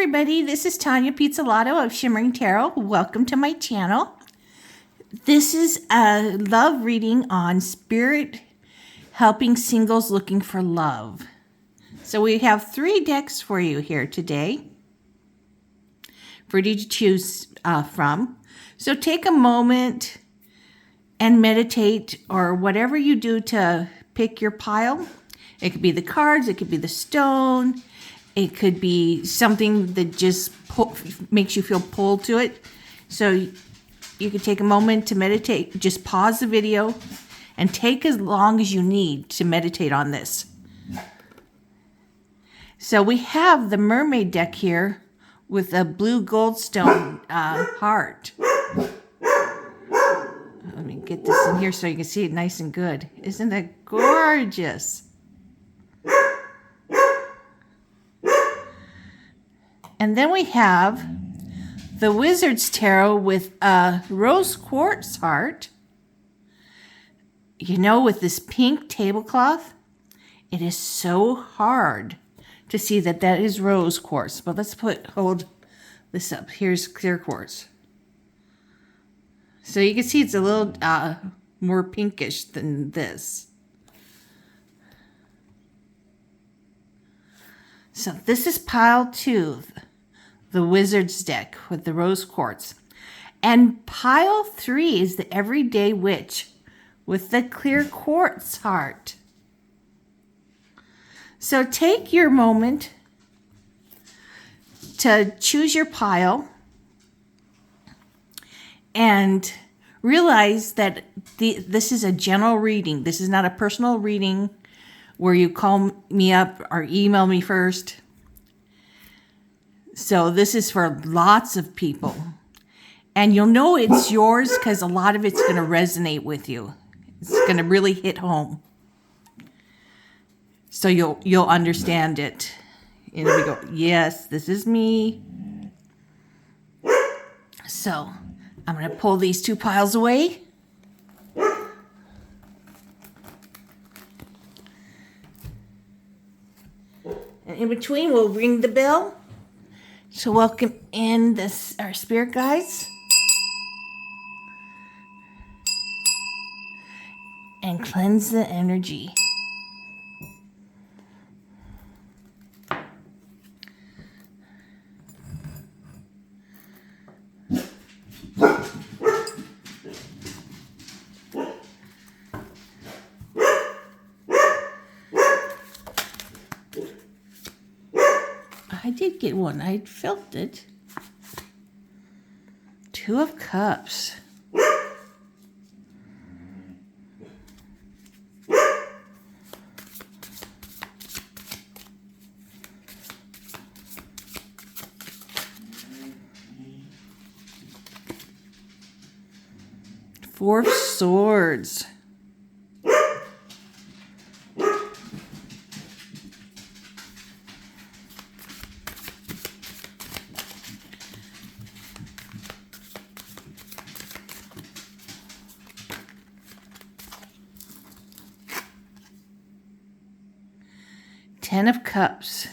everybody, this is Tanya Pizzolato of Shimmering Tarot. Welcome to my channel. This is a love reading on spirit helping singles looking for love. So we have 3 decks for you here today for you to choose from. So take a moment and meditate, or whatever you do to pick your pile. It could be the cards, it could be the stone, it could be something that just makes you feel pulled to it. So you could take a moment to meditate. Just pause the video and take as long as you need to meditate on this. So we have the mermaid deck here with a blue goldstone heart. Let me get this in here so you can see it nice and good. Isn't that gorgeous? And then we have the Wizard's Tarot with a rose quartz heart. You know, with this pink tablecloth, it is so hard to see that that is rose quartz. But let's hold this up. Here's clear quartz. So you can see it's a little more pinkish than this. So this is pile 2, the Wizard's deck with the rose quartz. And pile 3 is the Everyday Witch with the clear quartz heart. So take your moment to choose your pile and realize that this is a general reading. This is not a personal reading where you call me up or email me first. So this is for lots of people. And you'll know it's yours because a lot of it's going to resonate with you. It's going to really hit home. So you'll understand it. And we go, yes, this is me. So I'm going to pull these 2 piles away. And in between, we'll ring the bell to welcome in our spirit guides. And cleanse the energy. I did get one. I felt it. 2 of Cups. Four of Swords. Ten of Cups.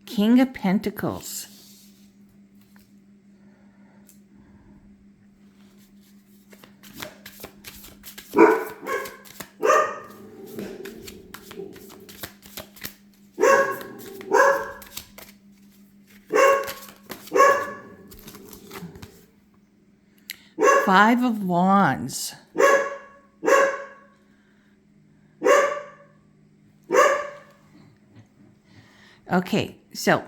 King of Pentacles. Five of Wands. Okay, so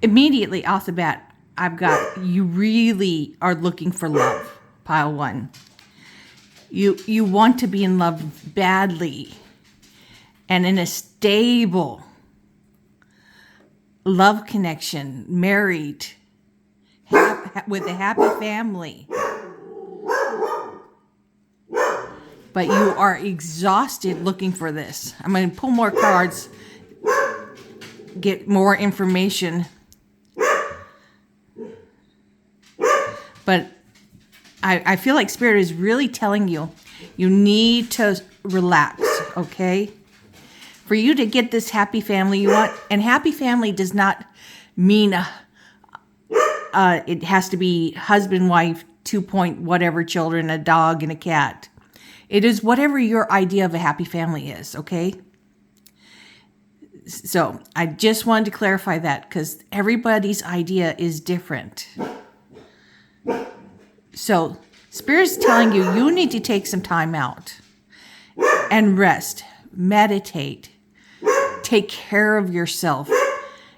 immediately off the bat, I've got you really are looking for love, pile 1. You want to be in love badly and in a stable love connection, married, with a happy family. but you are exhausted looking for this. I'm going to pull more cards, get more information. But I feel like Spirit is really telling you, you need to relax, okay? For you to get this happy family you want, and happy family does not mean it has to be husband, wife, 2 point whatever children, a dog, and a cat. It is whatever your idea of a happy family is, okay? So I just wanted to clarify that because everybody's idea is different. So Spirit's telling you, you need to take some time out and rest, meditate, take care of yourself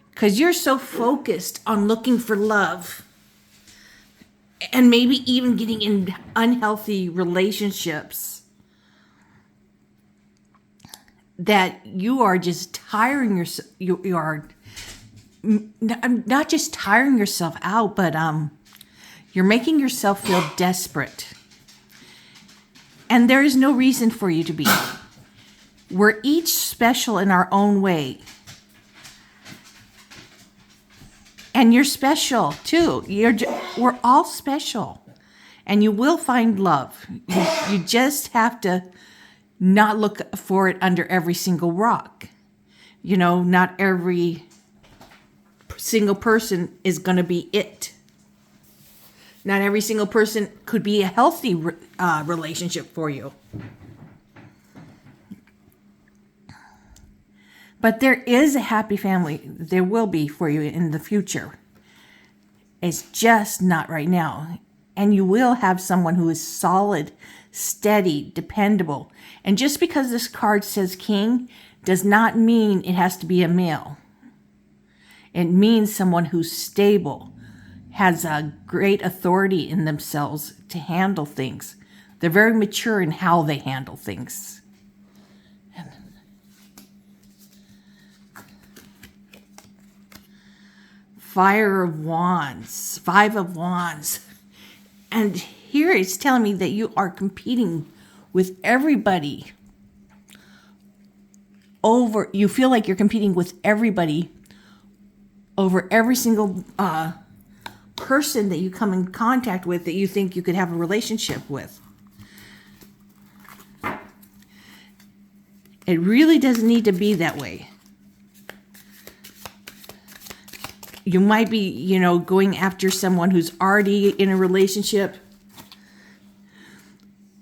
because you're so focused on looking for love and maybe even getting in unhealthy relationships that you are just tiring yourself. You are not just tiring yourself out, but you're making yourself feel desperate. And there is no reason for you to be. We're each special in our own way. And you're special too. We're all special. And you will find love. You just have to not look for it under every single rock. You know, not every single person is going to be it. Not every single person could be a healthy relationship for you. But there is a happy family. There will be for you in the future. It's just not right now. And you will have someone who is solid, steady, dependable. And just because this card says king does not mean it has to be a male. It means someone who's stable, has a great authority in themselves to handle things. They're very mature in how they handle things. Five of Wands. And here it's telling me that you are competing with everybody you feel like you're competing with everybody over every single person that you come in contact with that you think you could have a relationship with. It really doesn't need to be that way. You might be, going after someone who's already in a relationship.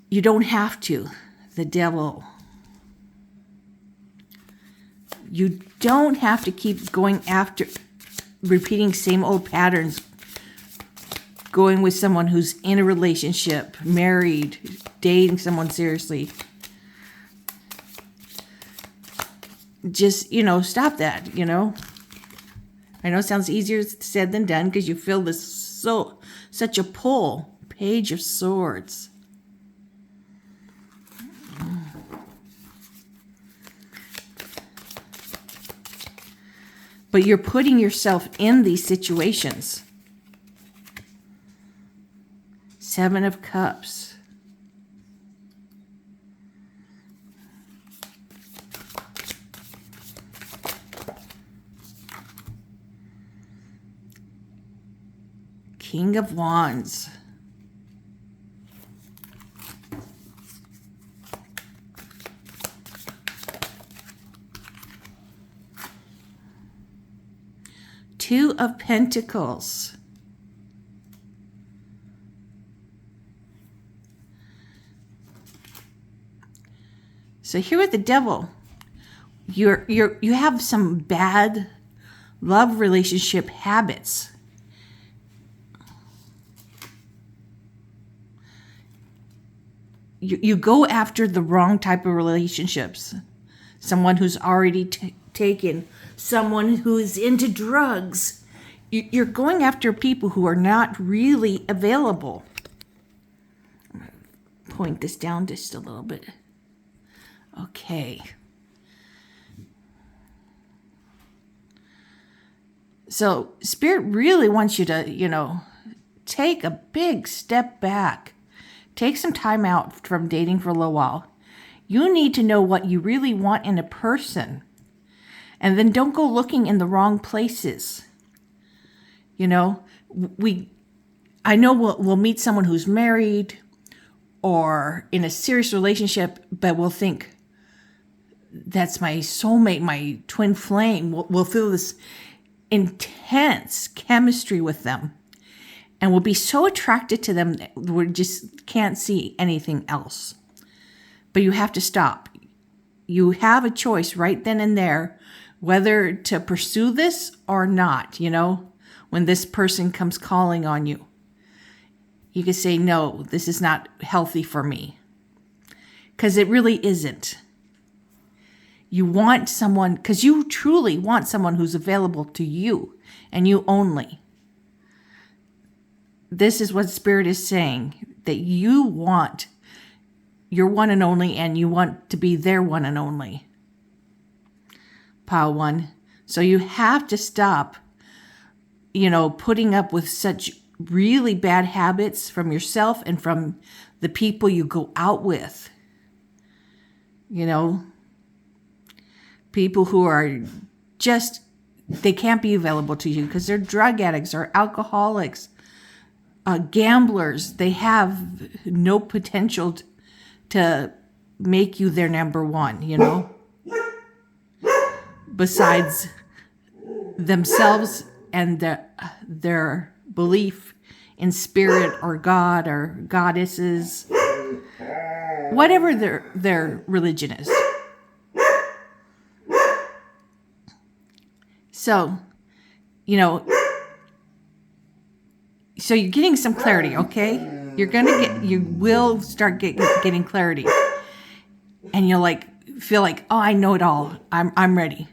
You don't have to. The devil. You don't have to keep going after, repeating same old patterns. Going with someone who's in a relationship, married, dating someone seriously. Just, stop that, I know it sounds easier said than done because you feel such a pull. Page of Swords. But you're putting yourself in these situations. Seven of Cups. King of Wands. Two of Pentacles. So here with the devil, you have some bad love relationship habits. You go after the wrong type of relationships. Someone who's already taken, someone who is into drugs. You're going after people who are not really available. I'm going to point this down just a little bit. Okay. So Spirit really wants you to, take a big step back. Take some time out from dating for a little while. You need to know what you really want in a person. And then don't go looking in the wrong places. You know, I know we'll meet someone who's married or in a serious relationship, but we'll think, that's my soulmate, my twin flame. We'll feel this intense chemistry with them. And we'll be so attracted to them that we just can't see anything else. But you have to stop. You have a choice right then and there whether to pursue this or not, when this person comes calling on you. You can say, no, this is not healthy for me. Because it really isn't. You want someone, because you truly want someone who's available to you and you only. This is what Spirit is saying, that you want your one and only, and you want to be their one and only. Pile 1. So you have to stop, putting up with such really bad habits from yourself and from the people you go out with. People who are just, they can't be available to you because they're drug addicts or alcoholics, gamblers. They have no potential to make you their number one, besides themselves and their belief in spirit or God or goddesses, whatever their religion is. So, so you're getting some clarity, okay? You will start getting clarity. And you'll feel like, oh, I know it all. I'm ready.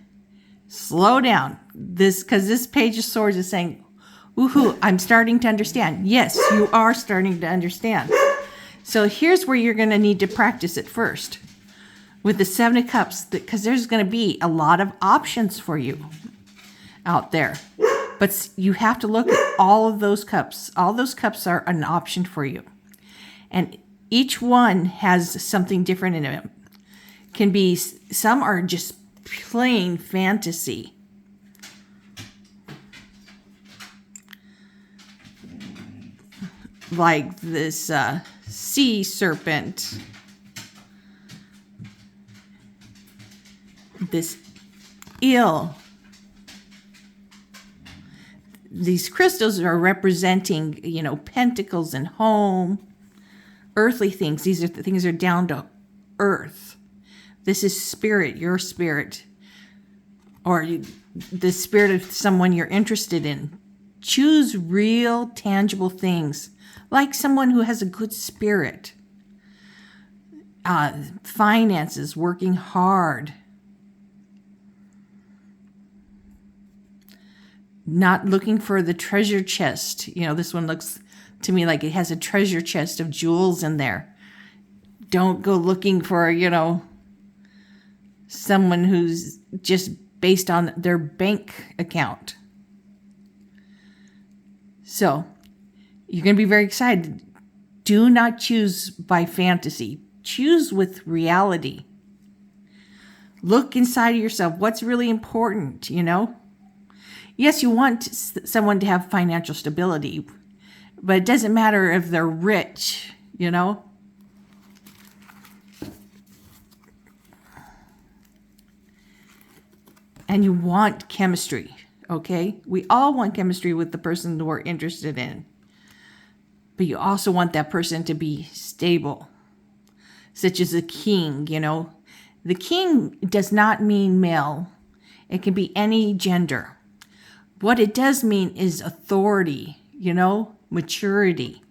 Slow down. Because this Page of Swords is saying, woohoo, I'm starting to understand. Yes, you are starting to understand. So here's where you're going to need to practice it first. With the Seven of Cups, because there's going to be a lot of options for you out there. But you have to look at all of those cups. All those cups are an option for you. And each one has something different in it. Some are just plain fantasy. Like this sea serpent. This eel. These crystals are representing, pentacles and home, earthly things. These are things that are down to earth. This is spirit, your spirit, or the spirit of someone you're interested in. Choose real, tangible things, like someone who has a good spirit. Finances, working hard. Not looking for the treasure chest. This one looks to me like it has a treasure chest of jewels in there. Don't go looking for, someone who's just based on their bank account. So, you're going to be very excited. Do not choose by fantasy. Choose with reality. Look inside of yourself. What's really important, Yes, you want someone to have financial stability, but it doesn't matter if they're rich, And you want chemistry, okay? We all want chemistry with the person that we're interested in. But you also want that person to be stable, such as a king, The king does not mean male. It can be any gender. What it does mean is authority, maturity.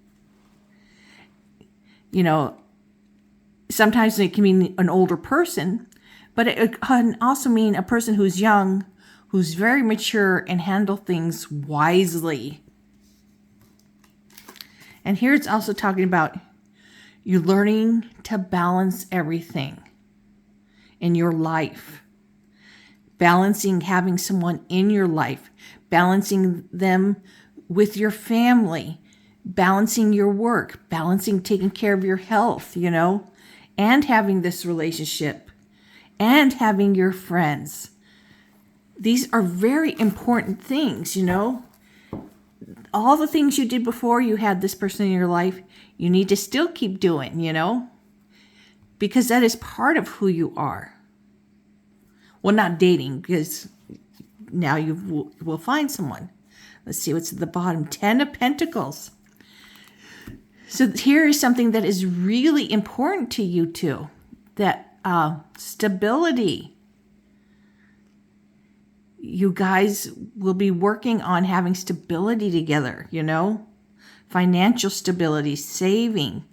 Sometimes it can mean an older person, but it can also mean a person who's young, who's very mature and handle things wisely. And here it's also talking about you learning to balance everything in your life. Balancing having someone in your life, balancing them with your family, balancing your work, balancing taking care of your health, and having this relationship and having your friends. These are very important things, All the things you did before you had this person in your life, you need to still keep doing, because that is part of who you are. Well, not dating, because now you will find someone. Let's see what's at the bottom. 10 of Pentacles. So here is something that is really important to you too. That stability. You guys will be working on having stability together, Financial stability, saving,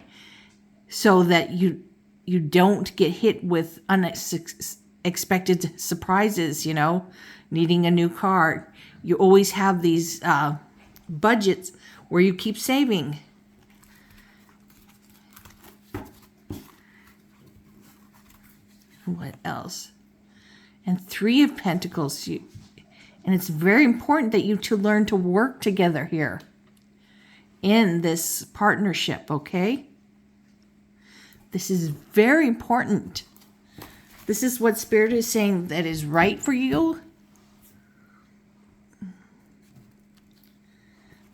so that you don't get hit with unexpected surprises, needing a new car. You always have these budgets where you keep saving. What else? And 3 of Pentacles. And it's very important that you two learn to work together here in this partnership, okay? This is very important. This is what Spirit is saying that is right for you,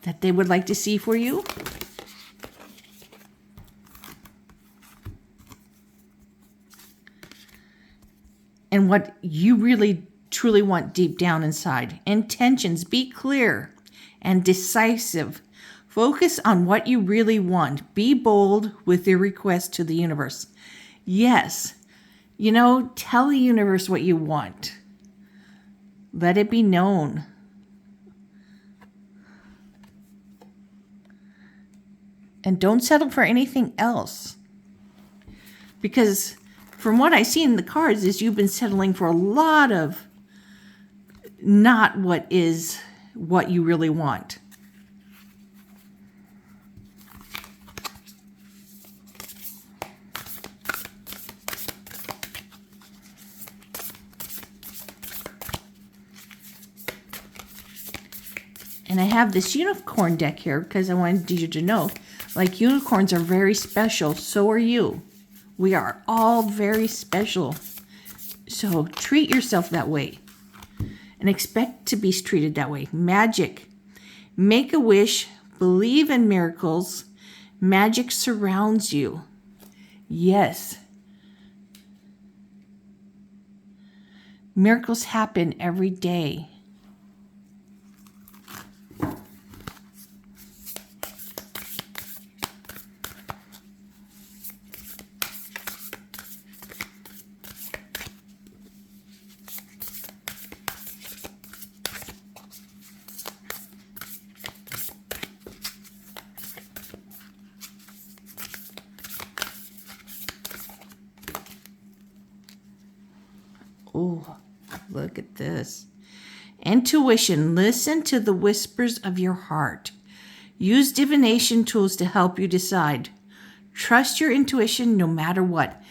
that they would like to see for you. And what you really truly want deep down inside. Intentions, be clear and decisive. Focus on what you really want. Be bold with your request to the universe. Yes, tell the universe what you want. Let it be known. And don't settle for anything else. Because from what I see in the cards is you've been settling for a lot of not what you really want. And I have this unicorn deck here because I wanted you to know, like, unicorns are very special. So are you. We are all very special. So treat yourself that way and expect to be treated that way. Magic. Make a wish. Believe in miracles. Magic surrounds you. Yes. Miracles happen every day. Oh, look at this. Intuition. Listen to the whispers of your heart. Use divination tools to help you decide. Trust your intuition no matter what.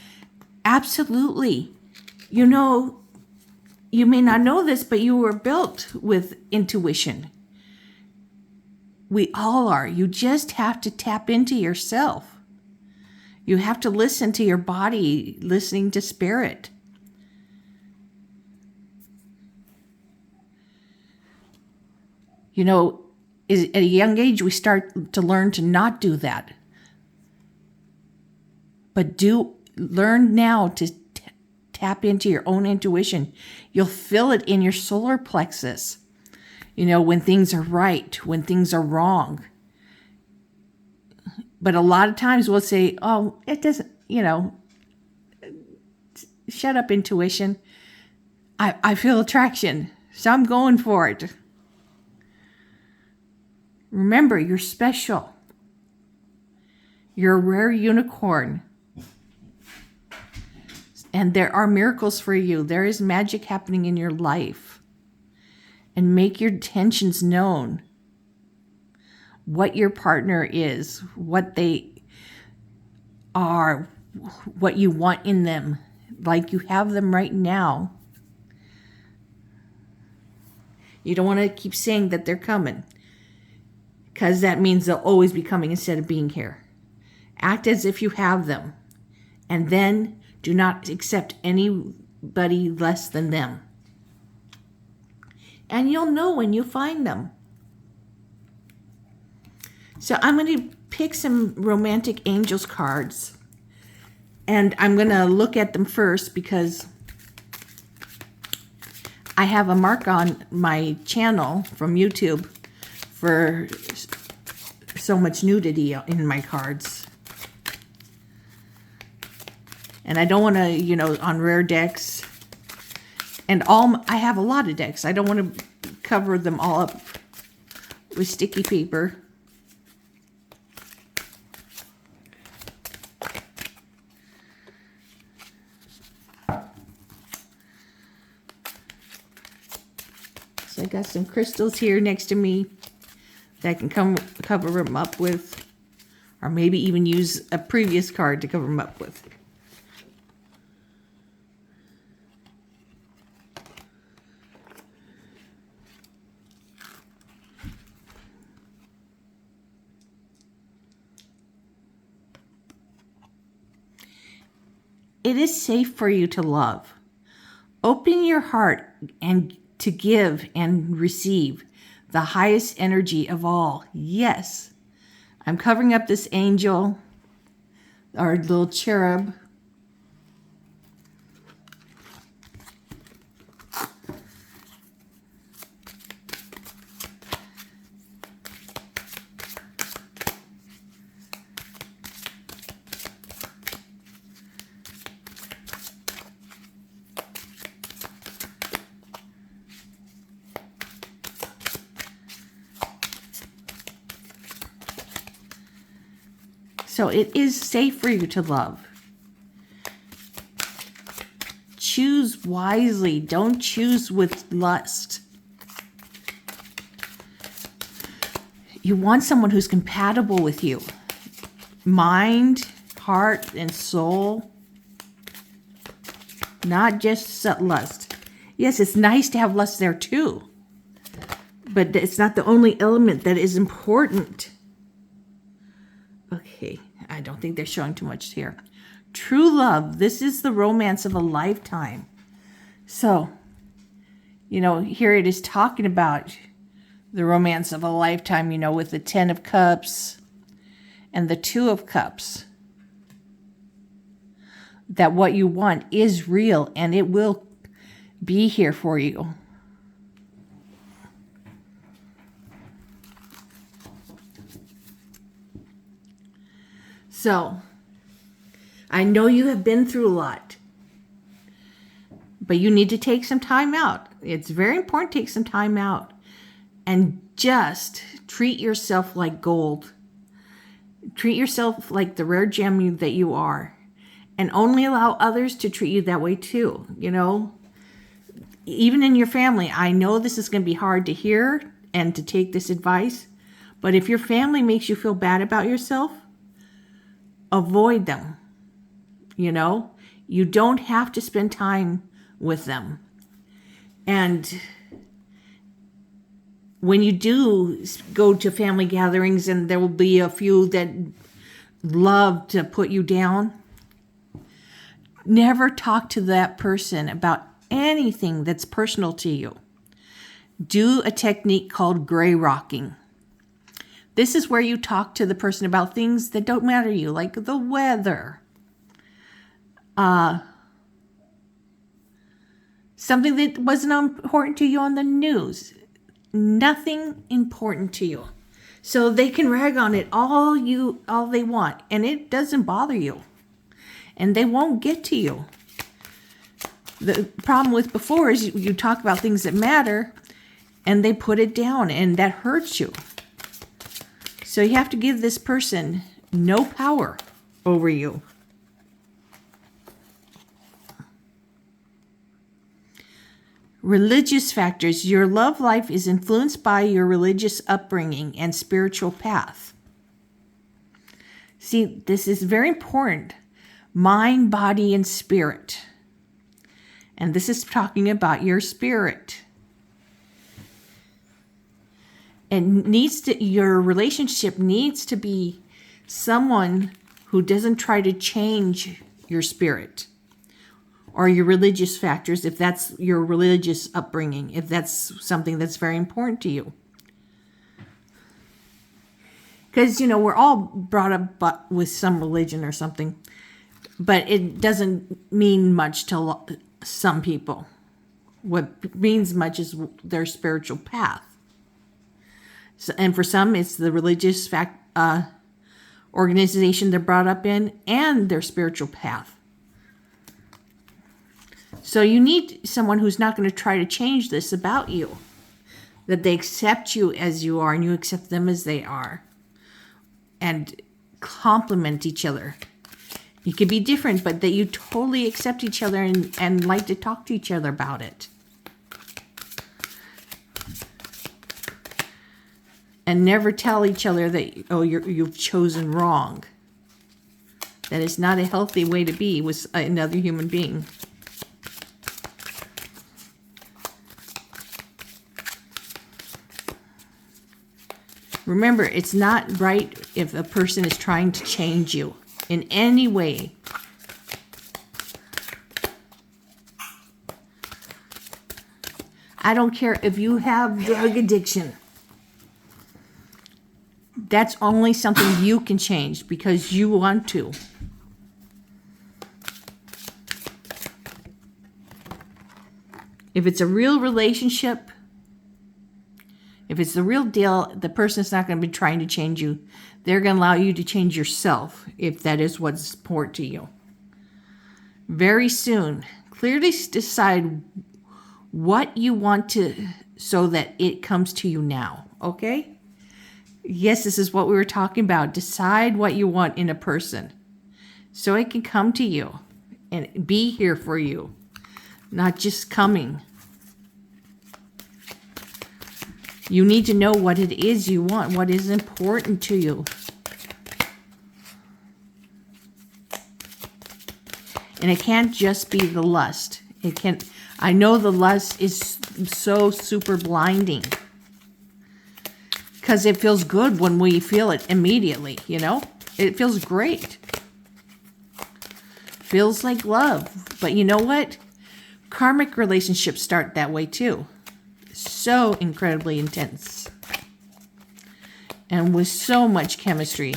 Absolutely. You may not know this, but you were built with intuition. We all are. You just have to tap into yourself. You have to listen to your body, listening to spirit. At a young age, we start to learn to not do that. But learn now to tap into your own intuition. You'll feel it in your solar plexus. When things are right, when things are wrong. But a lot of times we'll say, oh, it doesn't, shut up, intuition. I feel attraction, so I'm going for it. Remember, you're special. You're a rare unicorn. And there are miracles for you. There is magic happening in your life. And make your intentions known. What your partner is, what they are, what you want in them, like you have them right now. You don't want to keep saying that they're coming, because that means they'll always be coming instead of being here. Act as if you have them, and then do not accept anybody less than them. And you'll know when you find them. So I'm going to pick some romantic angels cards, and I'm going to look at them first because I have a mark on my channel from YouTube for so much nudity in my cards. And I don't want to, on rare decks, and I have a lot of decks. I don't want to cover them all up with sticky paper. So I got some crystals here next to me that I can cover them up with, or maybe even use a previous card to cover them up with. It is safe for you to love. Open your heart and to give and receive the highest energy of all. Yes, I'm covering up this angel, our little cherub. So it is safe for you to love. Choose wisely. Don't choose with lust. You want someone who's compatible with you. Mind, heart, and soul. Not just lust. Yes, it's nice to have lust there too. But it's not the only element that is important. Okay, I don't think they're showing too much here. True love, this is the romance of a lifetime. So, here it is talking about the romance of a lifetime, with the 10 of Cups and the 2 of Cups. That what you want is real and it will be here for you. So, I know you have been through a lot, but you need to take some time out. It's very important to take some time out and just treat yourself like gold. Treat yourself like the rare gem that you are, and only allow others to treat you that way too. Even in your family, I know this is going to be hard to hear and to take this advice, but if your family makes you feel bad about yourself, avoid them. You don't have to spend time with them. And when you do go to family gatherings and there will be a few that love to put you down, never talk to that person about anything that's personal to you. Do a technique called gray rocking. This is where you talk to the person about things that don't matter to you, like the weather. Something that wasn't important to you on the news. Nothing important to you. So they can rag on it all they want, and it doesn't bother you. And they won't get to you. The problem with before is you talk about things that matter, and they put it down, and that hurts you. So you have to give this person no power over you. Religious factors. Your love life is influenced by your religious upbringing and spiritual path. See, this is very important. Mind, body, and spirit. And this is talking about your spirit. And your relationship needs to be someone who doesn't try to change your spirit or your religious factors, if that's your religious upbringing, if that's something that's very important to you. Because, we're all brought up with some religion or something, but it doesn't mean much to some people. What means much is their spiritual path. So, and for some, it's the religious organization they're brought up in and their spiritual path. So you need someone who's not going to try to change this about you. That they accept you as you are and you accept them as they are. And complement each other. You could be different, but that you totally accept each other and like to talk to each other about it. And never tell each other that, you've chosen wrong. That is not a healthy way to be with another human being. Remember, it's not right if a person is trying to change you in any way. I don't care if you have drug addiction. That's only something you can change because you want to. If it's a real relationship, if it's the real deal, the person's not going to be trying to change you. They're going to allow you to change yourself if that is what's important to you. Very soon, clearly decide what you want to so that it comes to you now, okay? Yes, this is what we were talking about. Decide what you want in a person so it can come to you and be here for you, not just coming. You need to know what it is you want, what is important to you. And it can't just be the lust. I know the lust is so super blinding. Because it feels good when we feel it immediately, It feels great. Feels like love. But you know what? Karmic relationships start that way too. So incredibly intense. And with so much chemistry.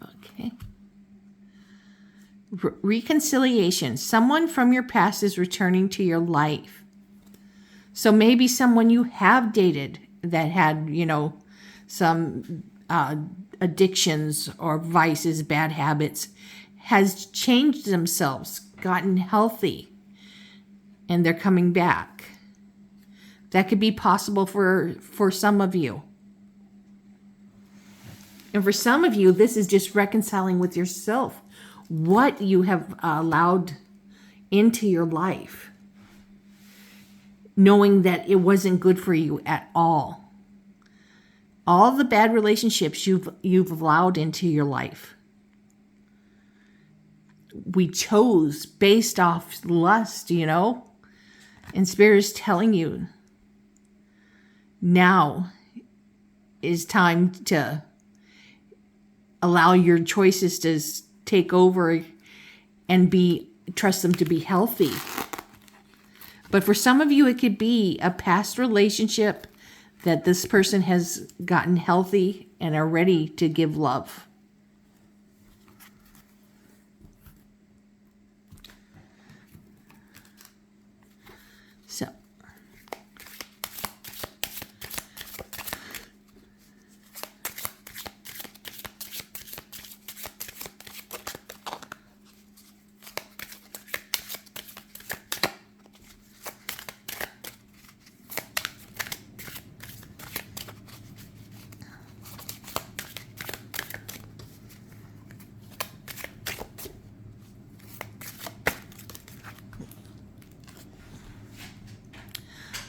Okay. Reconciliation. Someone from your past is returning to your life. So maybe someone you have dated that had, some addictions or vices, bad habits, has changed themselves, gotten healthy, and they're coming back. That could be possible for some of you. And for some of you, this is just reconciling with yourself what you have allowed into your life, knowing that it wasn't good for you at all. All the bad relationships you've allowed into your life. We chose based off lust, And Spirit is telling you, now is time to allow your choices to take over and trust them to be healthy. But for some of you, it could be a past relationship that this person has gotten healthy and are ready to give love. So,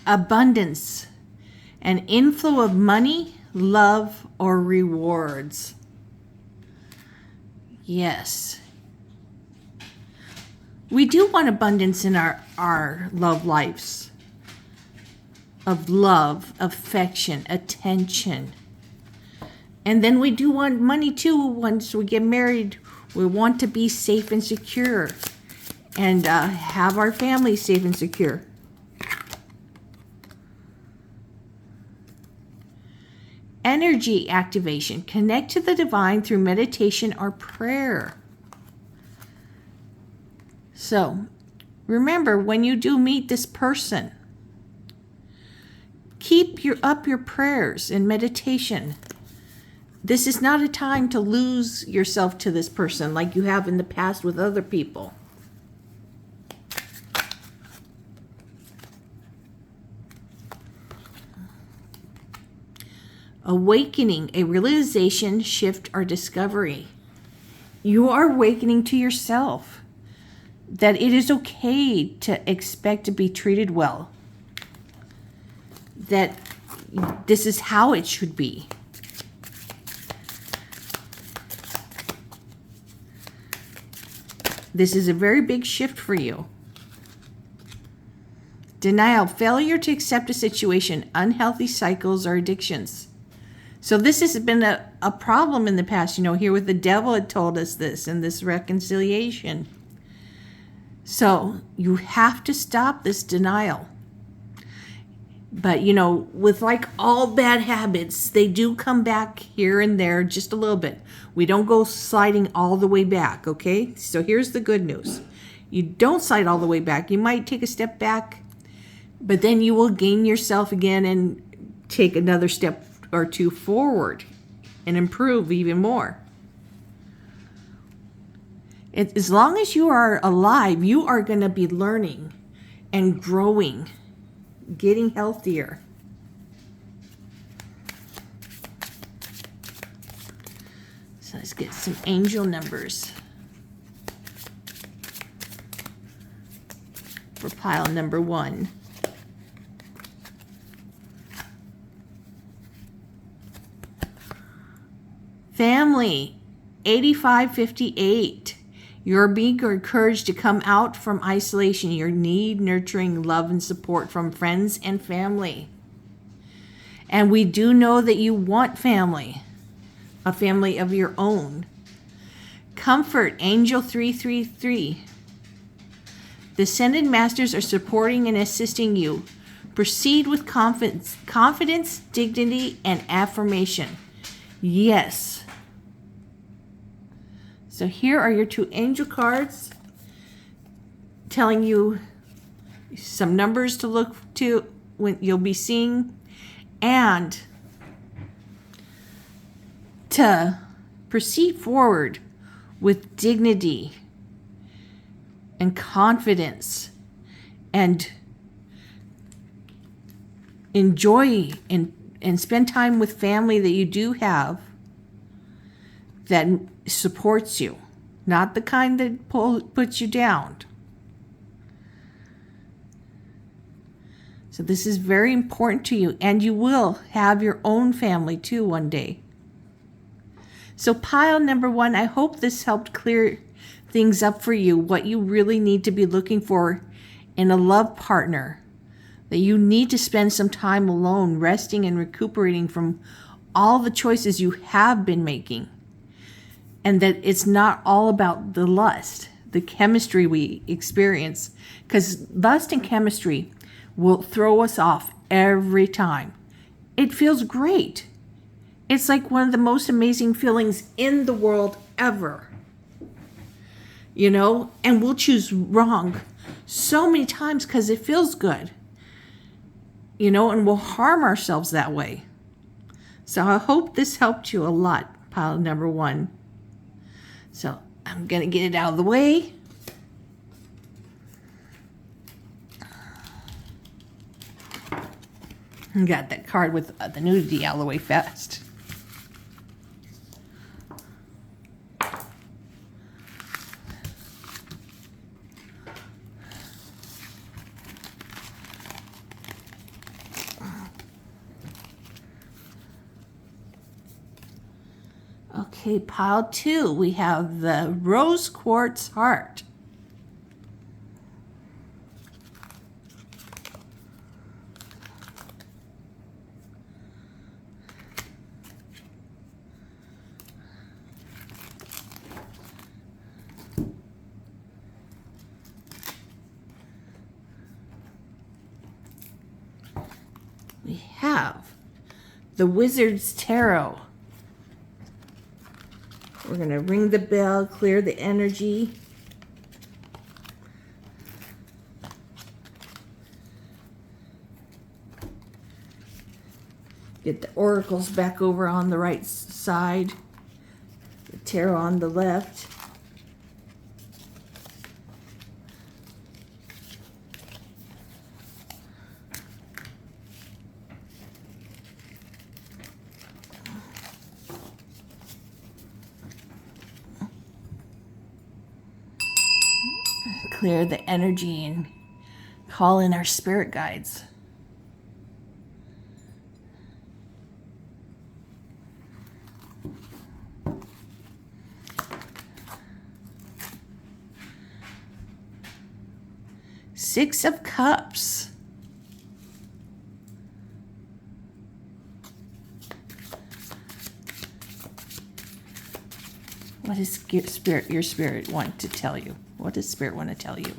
abundance, an inflow of money, love, or rewards. Yes. We do want abundance in our love lives. Of love, affection, attention. And then we do want money too. Once we get married, we want to be safe and secure. And have our family safe and secure. Energy activation. Connect to the divine through meditation or prayer. So, remember, when you do meet this person, keep up your prayers and meditation. This is not a time to lose yourself to this person like you have in the past with other people. Awakening, a realization, shift, or discovery. You are awakening to yourself that it is okay to expect to be treated well. That this is how it should be. This is a very big shift for you. Denial, failure to accept a situation, unhealthy cycles or addictions. So this has been a problem in the past, here with the devil had told us this and this reconciliation. So you have to stop this denial. But, with like all bad habits, they do come back here and there just a little bit. We don't go sliding all the way back, okay? So here's the good news. You don't slide all the way back. You might take a step back, but then you will gain yourself again and take another step or two forward and improve even more. As long as you are alive, you are going to be learning and growing, getting healthier. So let's get some angel numbers for pile number 1. Family, 8558. You're being encouraged to come out from isolation. You need nurturing love and support from friends and family. And we do know that you want family, a family of your own. Comfort, Angel 333. The Ascended Masters are supporting and assisting you. Proceed with confidence, dignity, and affirmation. Yes. So here are your 2 angel cards telling you some numbers to look to when you'll be seeing and to proceed forward with dignity and confidence and enjoy and spend time with family that you do have that supports you, not the kind that puts you down. So this is very important to you, and you will have your own family too one day. So pile number 1, I hope this helped clear things up for you, what you really need to be looking for in a love partner, that you need to spend some time alone, resting and recuperating from all the choices you have been making. And that it's not all about the lust, the chemistry we experience. Because lust and chemistry will throw us off every time. It feels great. It's like one of the most amazing feelings in the world ever. And we'll choose wrong so many times because it feels good. And we'll harm ourselves that way. So I hope this helped you a lot, pile number 1. So I'm going to get it out of the way. Got that card with the nudity out of the way fast. Okay, pile 2, we have the rose quartz heart. the Wizard's Tarot. We're going to ring the bell, clear the energy. Get the oracles back over on the right side. The tarot on the left. Clear the energy and call in our spirit guides. Six of Cups. What does your spirit want to tell you? What does Spirit want to tell you?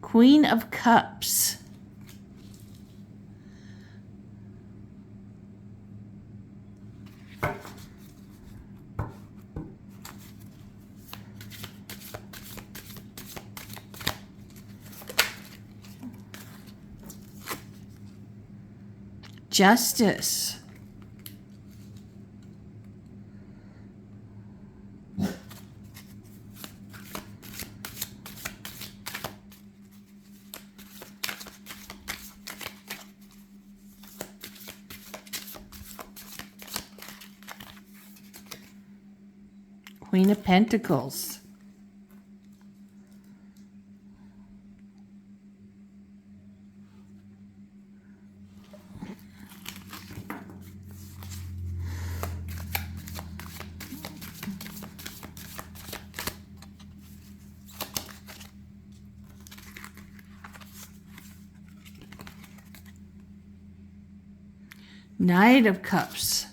Queen of Cups. Justice. Queen of Pentacles. Knight of Cups.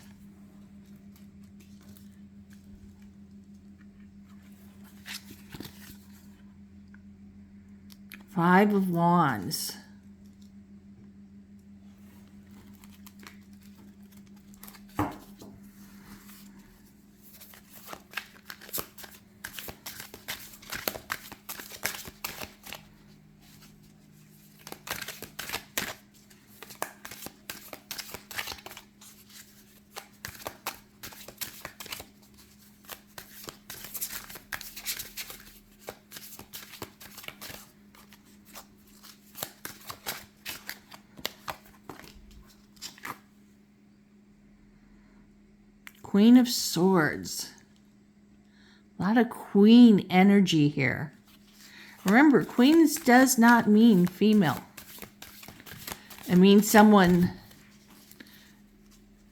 Five of Wands. Queen of Swords. A lot of queen energy here. Remember, queens does not mean female. It means someone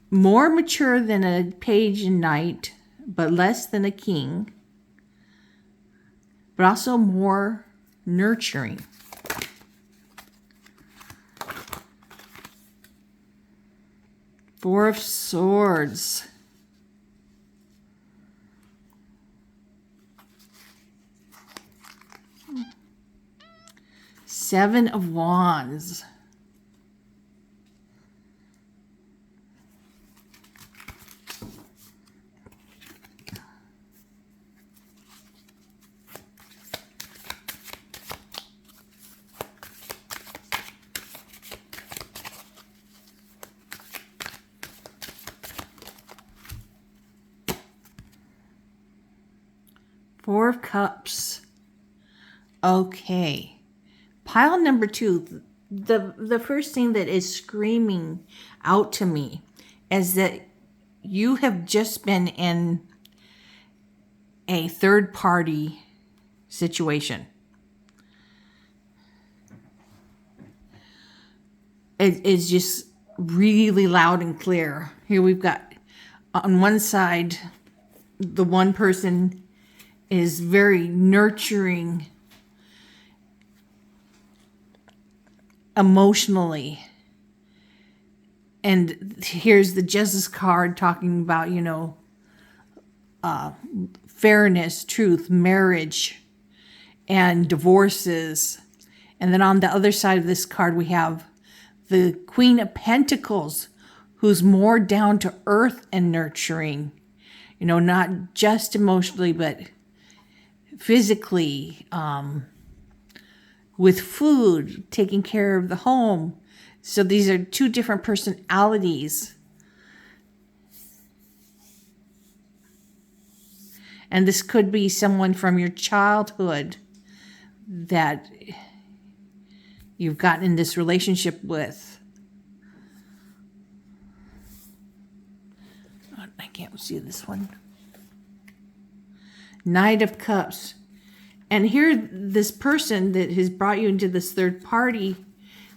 more mature than a page and knight, but less than a king, but also more nurturing. Four of Swords. Seven of Wands. Four of Cups. Okay. Pile number two, the first thing that is screaming out to me is that you have just been in a third party situation. It is just really loud and clear. Here we've got on one side, the one person is very nurturing emotionally. And here's the Justice card talking about, fairness, truth, marriage, and divorces. And then on the other side of this card, we have the Queen of Pentacles, who's more down to earth and nurturing, not just emotionally, but physically, with food, taking care of the home. So these are two different personalities. And this could be someone from your childhood that you've gotten in this relationship with. I can't see this one. Knight of Cups. And here, this person that has brought you into this third party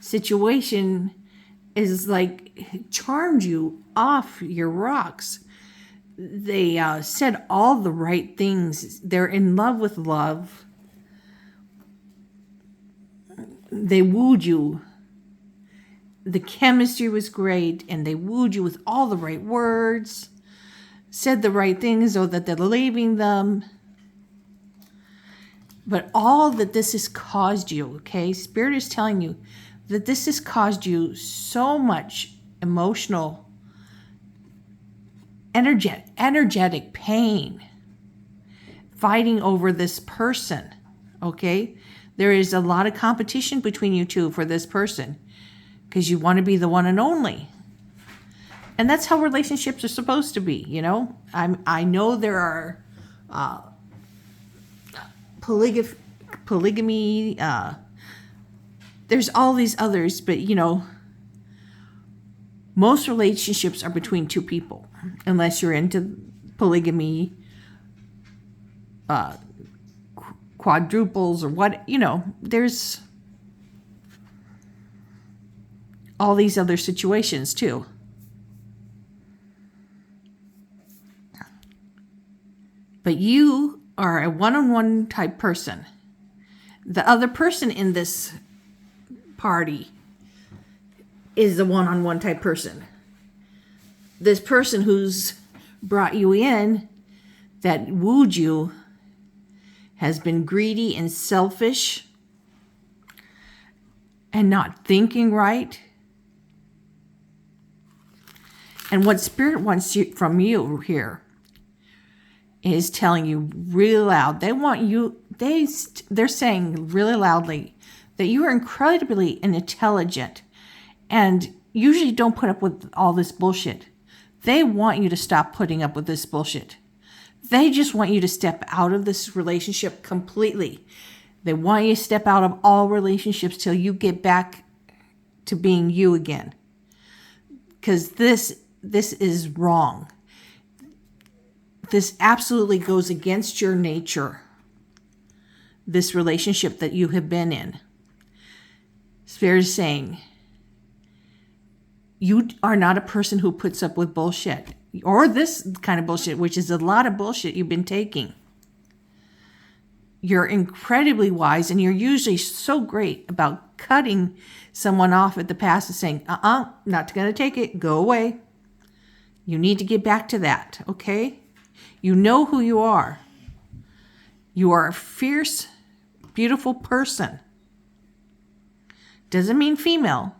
situation is like charmed you off your rocks. They said all the right things. They're in love with love. They wooed you. The chemistry was great, and they wooed you with all the right words, said the right things so that they're leaving them. But all that this has caused you, okay? Spirit is telling you that this has caused you so much emotional, energetic pain, fighting over this person, okay? There is a lot of competition between you two for this person because you want to be the one and only. And that's how relationships are supposed to be, I know there are polygamy, there's all these others, but most relationships are between two people, unless you're into polygamy, quadruples or what, there's all these other situations too. But you are a one-on-one type person. The other person in this party is the one-on-one type person. This person who's brought you in, that wooed you, has been greedy and selfish and not thinking right. And what Spirit wants from you here is telling you really loud. They want you, they're saying really loudly that you are incredibly intelligent and usually don't put up with all this bullshit. They want you to stop putting up with this bullshit. They just want you to step out of this relationship completely. They want you to step out of all relationships till you get back to being you again. Because this is wrong. This absolutely goes against your nature, this relationship that you have been in. Spirit is saying, you are not a person who puts up with bullshit, or this kind of bullshit, which is a lot of bullshit you've been taking. You're incredibly wise, and you're usually so great about cutting someone off at the pass and saying, not going to take it, go away. You need to get back to that, okay? You know who you are. You are a fierce, beautiful person. Doesn't mean female.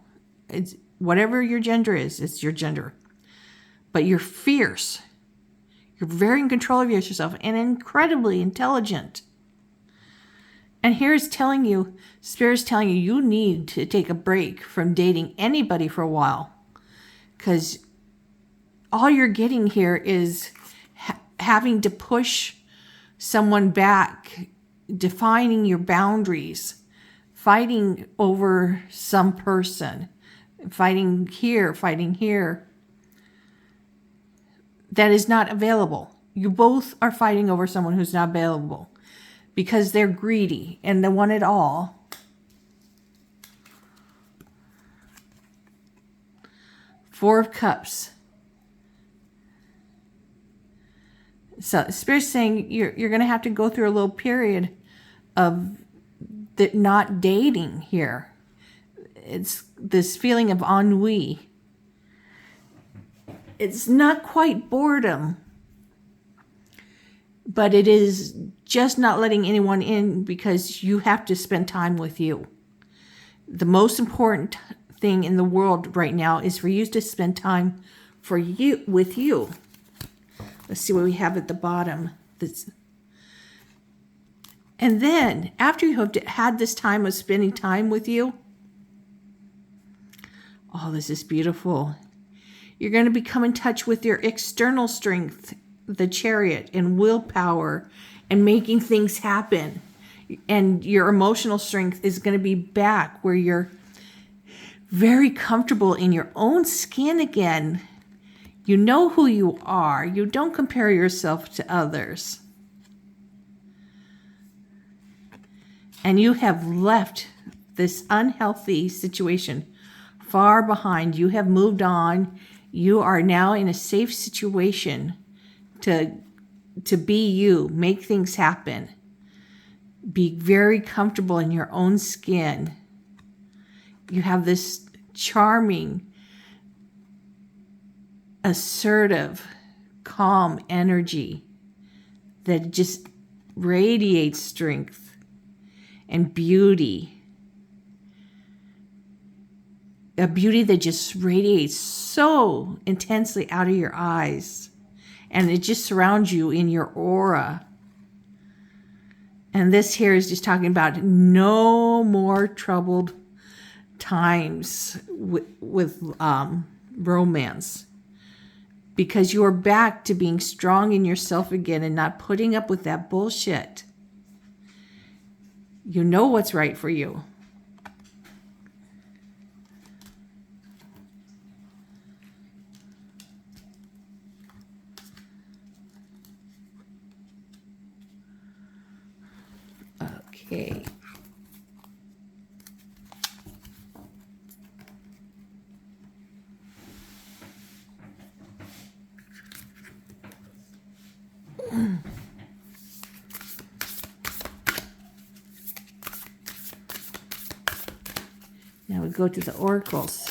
It's whatever your gender is, it's your gender. But you're fierce. You're very in control of yourself and incredibly intelligent. And here's telling you, Spirit's telling you, you need to take a break from dating anybody for a while. Because all you're getting here is having to push someone back, defining your boundaries, fighting over some person, fighting here. That is not available. You both are fighting over someone who's not available because they're greedy and they want it all. Four of Cups. So Spirit's saying you're going to have to go through a little period of not dating here. it's this feeling of ennui. It's not quite boredom, but it is just not letting anyone in because you have to spend time with you. The most important thing in the world right now is for you to spend time with you. Let's see what we have at the bottom. And then, after you have had this time of spending time with you, oh, this is beautiful. You're going to become in touch with your external strength, the chariot, and willpower, and making things happen. And your emotional strength is going to be back where you're very comfortable in your own skin again. You know who you are. You don't compare yourself to others. And you have left this unhealthy situation far behind. You have moved on. You are now in a safe situation to be you, make things happen. Be very comfortable in your own skin. You have this charming, assertive, calm energy that just radiates strength and beauty. A beauty that just radiates so intensely out of your eyes. And it just surrounds you in your aura. And this here is just talking about no more troubled times with romance. Because you are back to being strong in yourself again and not putting up with that bullshit. You know what's right for you. Okay. Now we go to the oracles.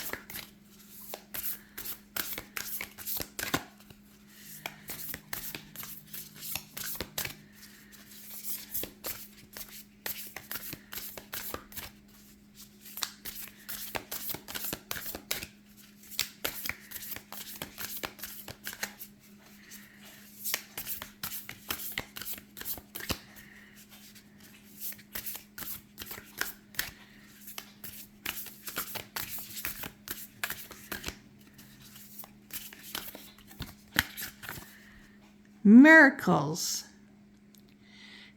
Miracles.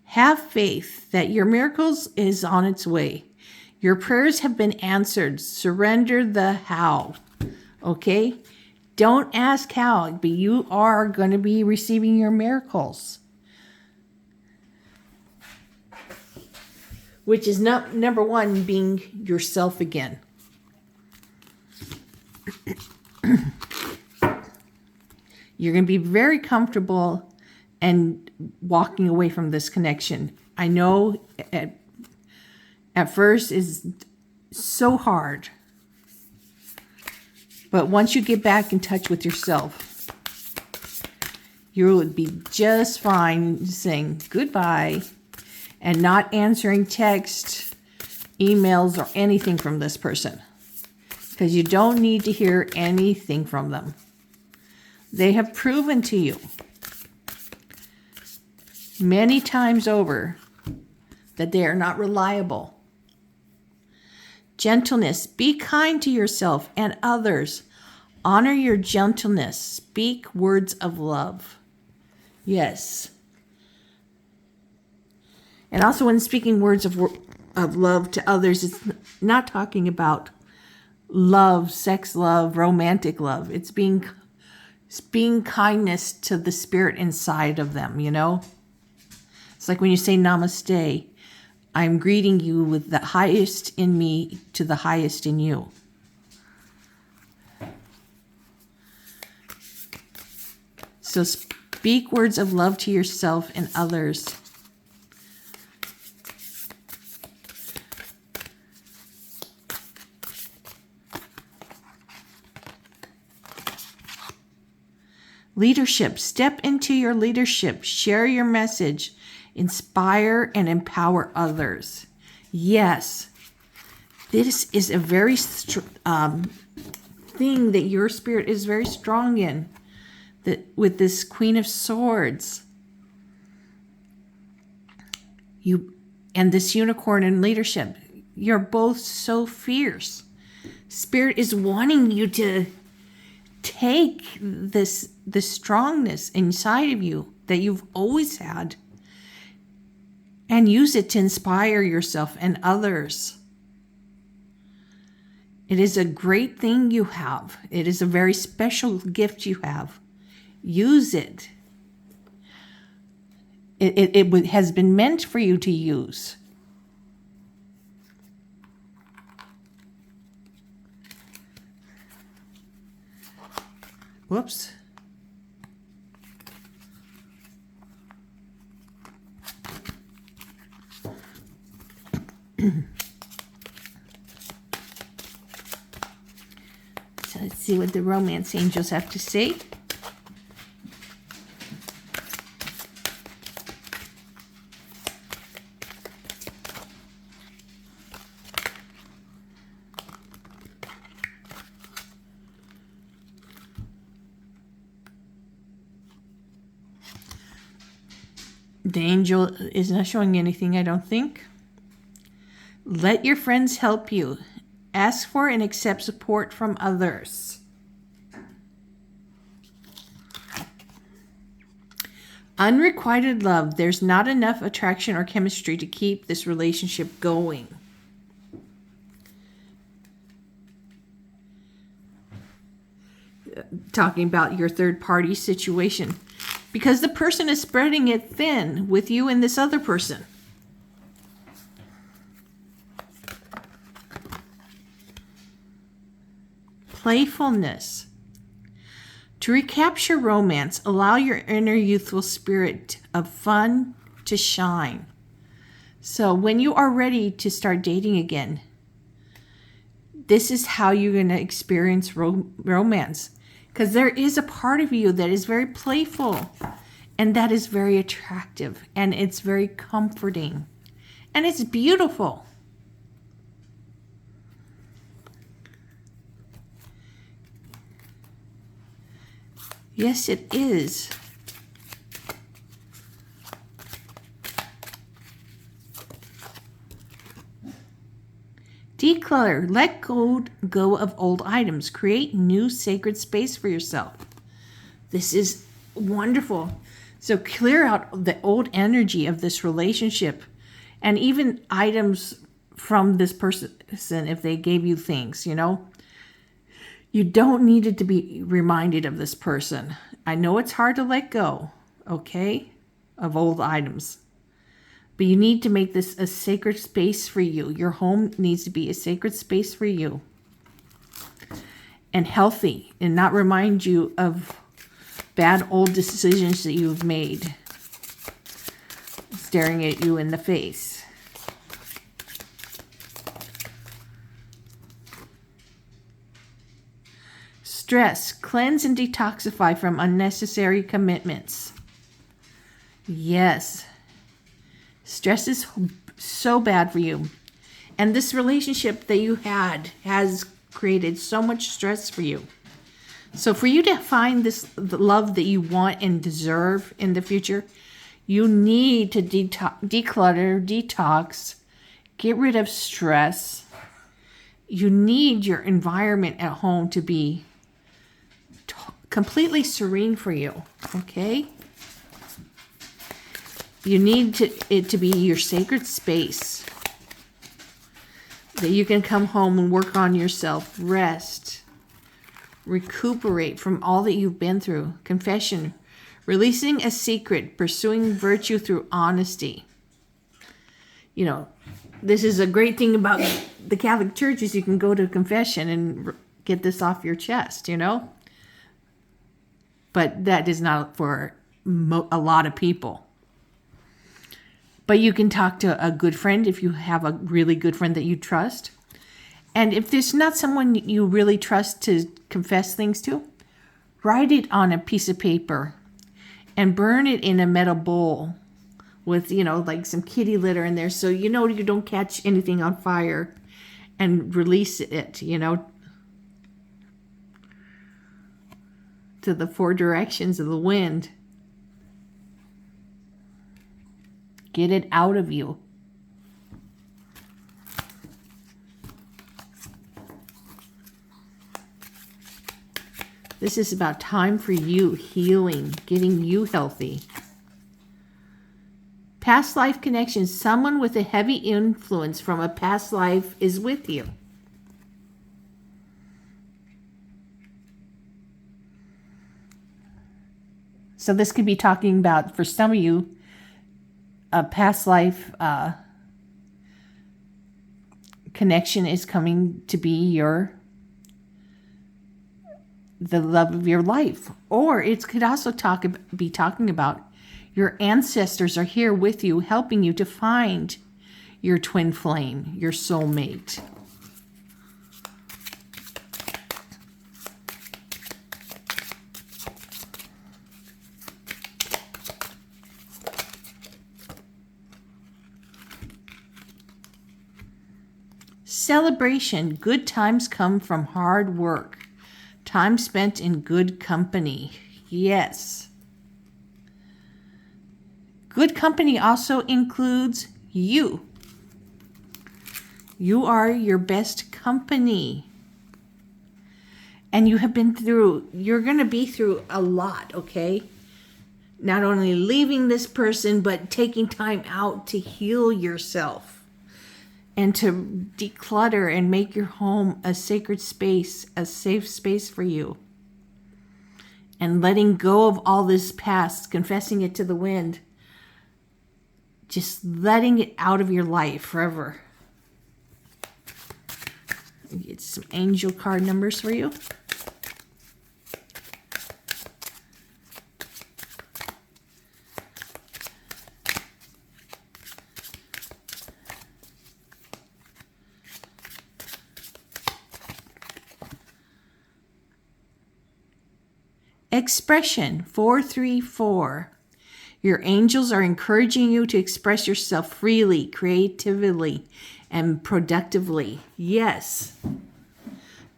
Have faith that your miracles is on its way. Your prayers have been answered. Surrender the how. Okay? Don't ask how, but you are going to be receiving your miracles. Which is number one, being yourself again. You're going to be very comfortable and walking away from this connection. I know at first is so hard. But once you get back in touch with yourself, you will be just fine saying goodbye and not answering text, emails, or anything from this person. Because you don't need to hear anything from them. They have proven to you many times over that they are not reliable. Gentleness. Be kind to yourself and others. Honor your gentleness. Speak words of love. Yes. And also when speaking words of love to others, it's not talking about love, sex love, romantic love. It's being kindness to the spirit inside of them, you know? It's like when you say namaste, I'm greeting you with the highest in me to the highest in you. So speak words of love to yourself and others. Leadership. Step into your leadership. Share your message. Inspire and empower others. Yes, this is a very thing that your spirit is very strong in. That with this Queen of Swords, you and this Unicorn in leadership, you're both so fierce. Spirit is wanting you to take this strongness inside of you that you've always had and use it to inspire yourself and others. It is a great thing you have. It is a very special gift you have. Use it. It has been meant for you to use. Whoops. So let's see what the romance angels have to say. The angel is not showing anything, I don't think. Let your friends help you. Ask for and accept support from others. Unrequited love. There's not enough attraction or chemistry to keep this relationship going. Talking about your third party situation. Because the person is spreading it thin with you and this other person. Playfulness. To recapture romance, allow your inner youthful spirit of fun to shine. So when you are ready to start dating again, this is how you're going to experience romance. Because there is a part of you that is very playful and that is very attractive and it's very comforting and it's beautiful. Yes, it is. Declutter. Let go of old items. Create new sacred space for yourself. This is wonderful. So clear out the old energy of this relationship and even items from this person if they gave you things, You don't need it to be reminded of this person. I know it's hard to let go, okay, of old items. But you need to make this a sacred space for you. Your home needs to be a sacred space for you. And healthy, and not remind you of bad old decisions that you've made. Staring at you in the face. Stress. Cleanse and detoxify from unnecessary commitments. Yes. Stress is so bad for you. And this relationship that you had has created so much stress for you. So for you to find the love that you want and deserve in the future, you need to declutter, detox, get rid of stress. You need your environment at home to be completely serene for you, okay? You need it to be your sacred space that you can come home and work on yourself, rest, recuperate from all that you've been through. Confession, releasing a secret, pursuing virtue through honesty. This is a great thing about the Catholic Church is you can go to confession and get this off your chest, But that is not for a lot of people. But you can talk to a good friend if you have a really good friend that you trust. And if there's not someone you really trust to confess things to, write it on a piece of paper and burn it in a metal bowl with, like some kitty litter in there so you don't catch anything on fire, and release it, to the 4 directions of the wind. Get it out of you. This is about time for you, healing, getting you healthy. Past life connections. Someone with a heavy influence from a past life is with you. So this could be talking about, for some of you, a past life connection is coming to be the love of your life. Or it could also be talking about your ancestors are here with you, helping you to find your twin flame, your soulmate. Celebration. Good times come from hard work. Time spent in good company. Yes. Good company also includes you. You are your best company. And you're going to be through a lot, okay? Not only leaving this person, but taking time out to heal yourself and to declutter and make your home a sacred space, a safe space for you. And letting go of all this past, confessing it to the wind. Just letting it out of your life forever. I'll get some angel card numbers for you. Expression 434. Your angels are encouraging you to express yourself freely, creatively, and productively. Yes.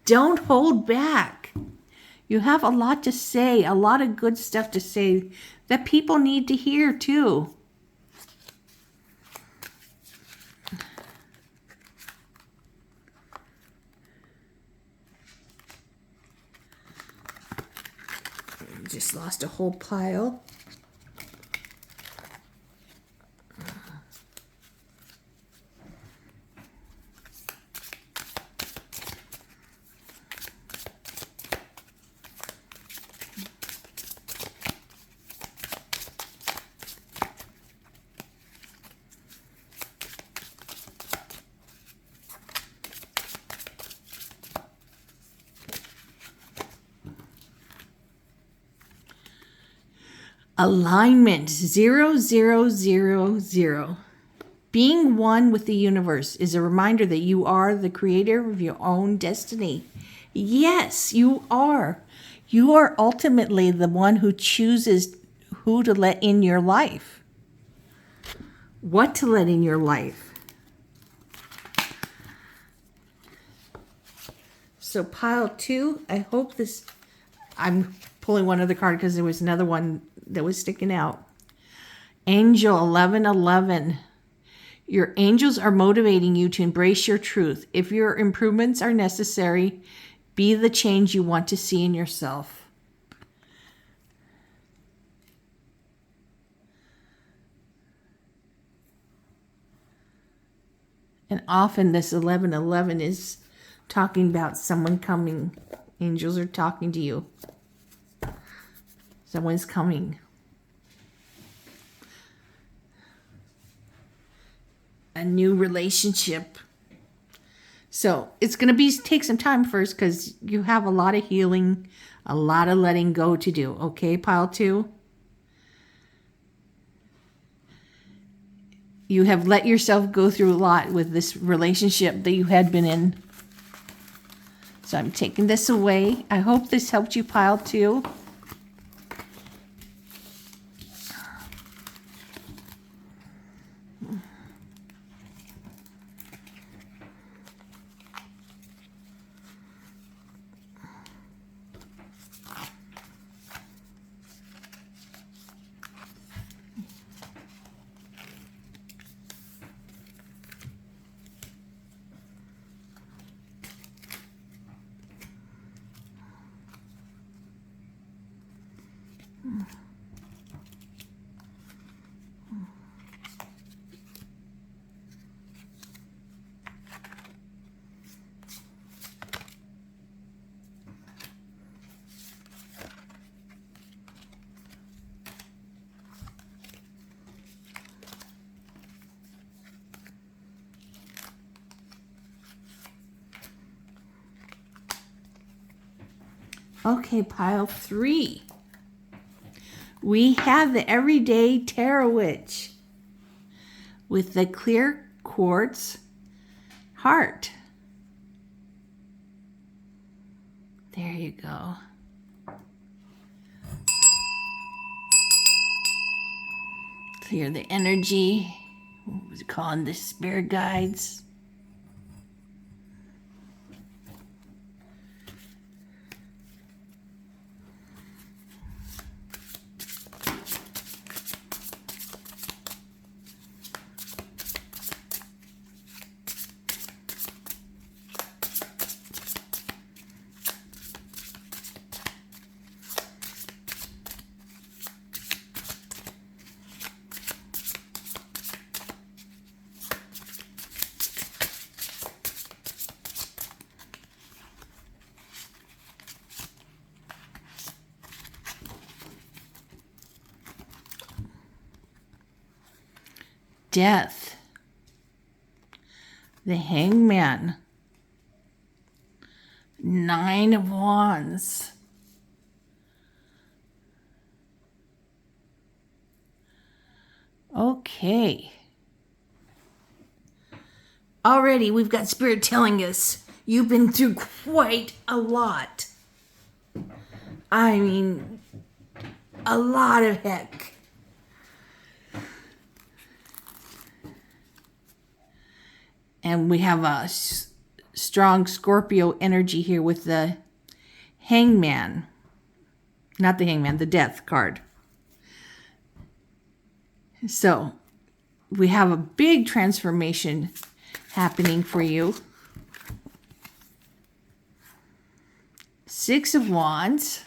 Don't hold back. You have a lot to say, a lot of good stuff to say that people need to hear too. Just lost a whole pile. Alignment 0000. Being one with the universe is a reminder that you are the creator of your own destiny. Yes, you are. You are ultimately the one who chooses who to let in your life. What to let in your life. So pile 2, I hope this, I'm pulling one other card because there was another one that was sticking out. Angel 1111. Your angels are motivating you to embrace your truth. If your improvements are necessary, be the change you want to see in yourself. And often this 1111 is talking about someone coming. Angels are talking to you. Someone's coming. A new relationship. So it's going to take some time first because you have a lot of healing, a lot of letting go to do. Okay, pile 2? You have let yourself go through a lot with this relationship that you had been in. So I'm taking this away. I hope this helped you, pile 2. Okay, pile 3. We have the Everyday Tarot Witch with the clear quartz heart. There you go. Clear the energy. What was it calling the spirit guides? Death. The Hangman. 9 of Wands. Okay. Already we've got Spirit telling us you've been through quite a lot. I mean, a lot of heck. And we have a strong Scorpio energy here with the Hangman. Not the Hangman, the Death card. So, we have a big transformation happening for you. 6 of Wands.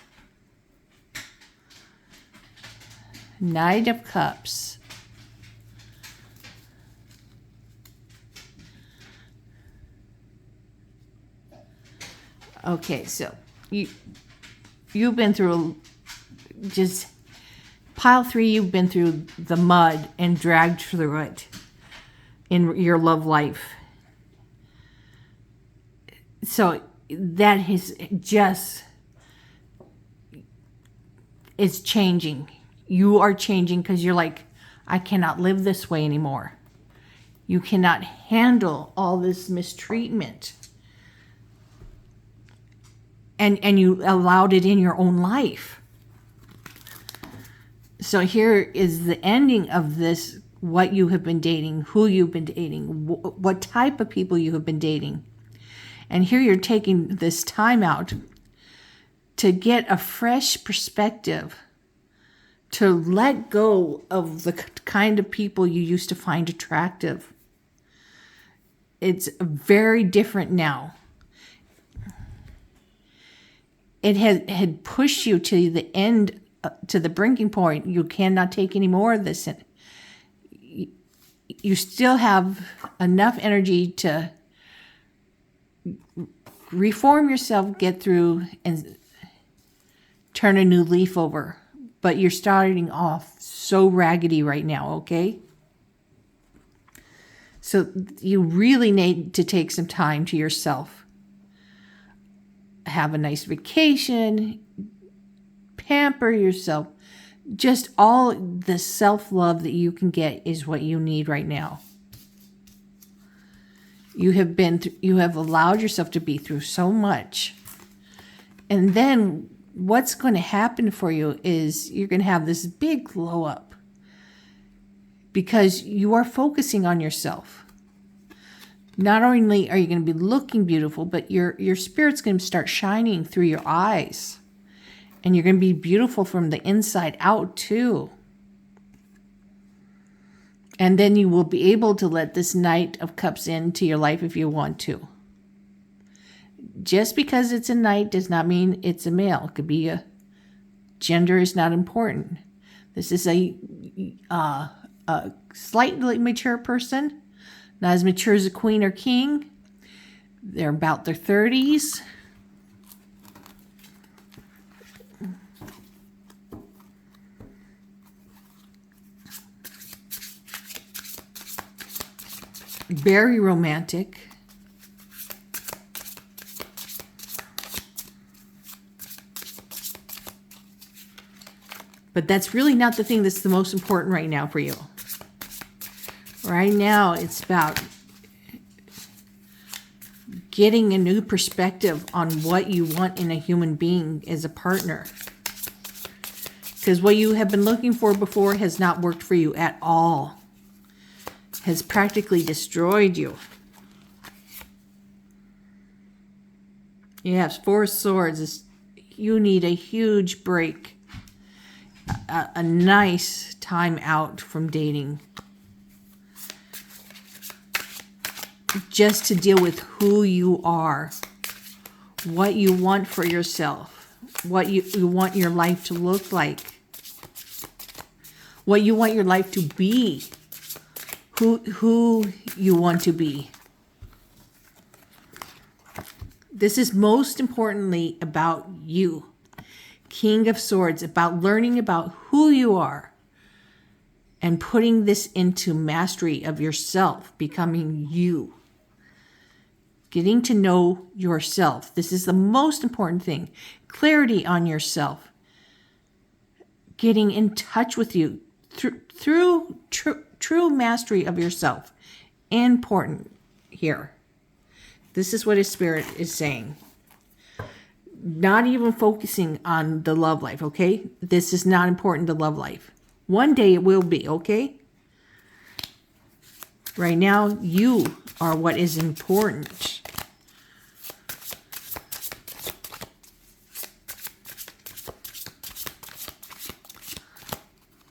Knight of Cups. Okay, so you've been through just pile 3. You've been through the mud and dragged through it in your love life. So that is just, it's changing. You are changing because you're like, I cannot live this way anymore. You cannot handle all this mistreatment. And you allowed it in your own life. So here is the ending of this, what you have been dating, who you've been dating, what type of people you have been dating. And here you're taking this time out to get a fresh perspective, to let go of the kind of people you used to find attractive. It's very different now. It had pushed you to the end, to the breaking point. You cannot take any more of this. You still have enough energy to reform yourself, get through, and turn a new leaf over. But you're starting off so raggedy right now, okay? So you really need to take some time to yourself. Have a nice vacation, pamper yourself. Just all the self-love that you can get is what you need right now. You have allowed yourself to be through so much. And then what's going to happen for you is you're going to have this big glow up because you are focusing on yourself. Not only are you going to be looking beautiful, but your spirit's going to start shining through your eyes. And you're going to be beautiful from the inside out too. And then you will be able to let this Knight of Cups into your life if you want to. Just because it's a knight does not mean it's a male. It could be a gender is not important. This is a slightly mature person. Not as mature as a queen or king. They're about their 30s. Very romantic. But that's really not the thing that's the most important right now for you. Right now, it's about getting a new perspective on what you want in a human being as a partner. Because what you have been looking for before has not worked for you at all. Has practically destroyed you. Yes, 4 swords. You need a huge break. A nice time out from dating. Just to deal with who you are. What you want for yourself. What you want your life to look like. What you want your life to be. Who you want to be. This is most importantly about you. King of Swords, about learning about who you are and putting this into mastery of yourself, becoming you. Getting to know yourself. This is the most important thing. Clarity on yourself. Getting in touch with you through true mastery of yourself. Important here. This is what his spirit is saying. Not even focusing on the love life, okay? This is not important, the love life. One day it will be, okay? Right now, you are what is important.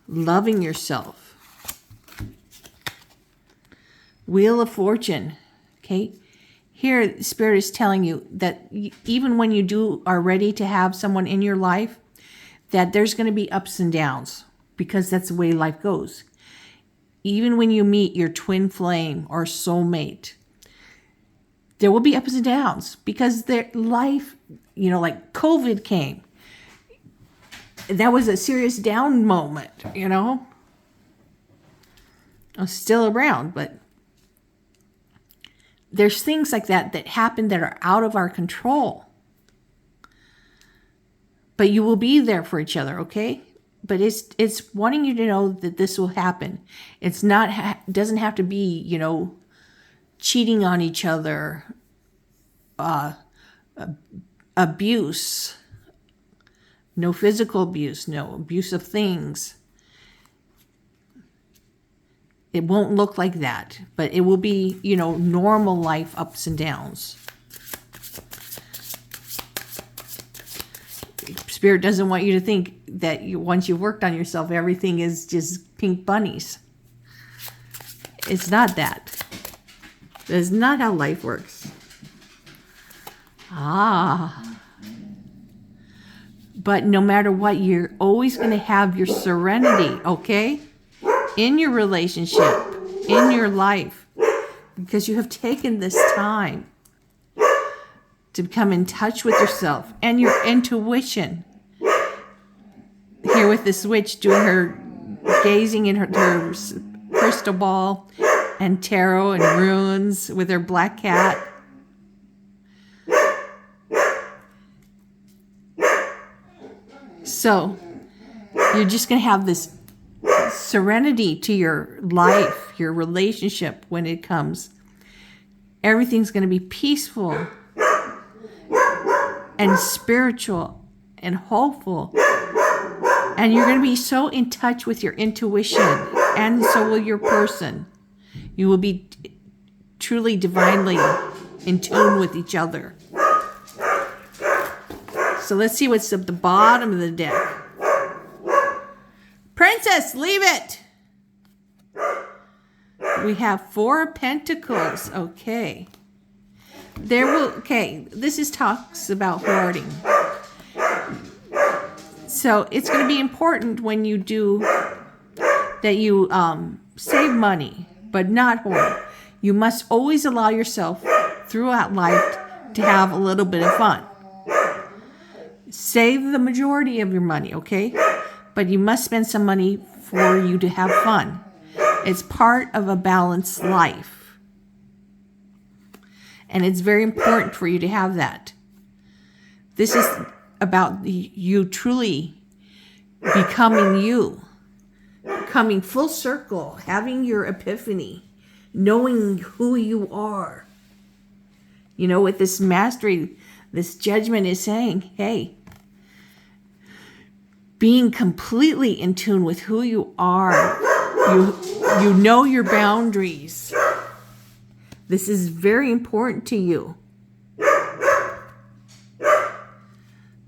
Loving yourself. Wheel of Fortune, okay? Here, Spirit is telling you that even when you are ready to have someone in your life, that there's going to be ups and downs because that's the way life goes. Even when you meet your twin flame or soulmate, there will be ups and downs because their life, like COVID came. That was a serious down moment, I'm still around, but there's things like that happen that are out of our control. But you will be there for each other, okay? But it's wanting you to know that this will happen. It's not doesn't have to be, cheating on each other, abuse, no physical abuse, no abuse of things. It won't look like that, but it will be, normal life ups and downs. Spirit doesn't want you to think that once you've worked on yourself, everything is just pink bunnies. It's not that. That's not how life works. But no matter what, you're always going to have your serenity, okay? In your relationship, in your life, because you have taken this time to become in touch with yourself and your intuition. Here with this witch doing her gazing in her crystal ball and tarot and runes with her black cat. So you're just going to have this serenity to your life, your relationship when it comes. Everything's going to be peaceful and spiritual and hopeful. And you're going to be so in touch with your intuition, and so will your person. You will be truly divinely in tune with each other. So let's see what's at the bottom of the deck. Princess, leave it. We have 4 of Pentacles. Okay. This talks about hoarding. So it's going to be important when you do that you save money, but not hoard. You must always allow yourself throughout life to have a little bit of fun. Save the majority of your money, okay? But you must spend some money for you to have fun. It's part of a balanced life. And it's very important for you to have that. This is about you truly becoming you, coming full circle, having your epiphany, knowing who you are. You know, with this mastery, this judgment is saying, hey, being completely in tune with who you are. You know your boundaries. This is very important to you.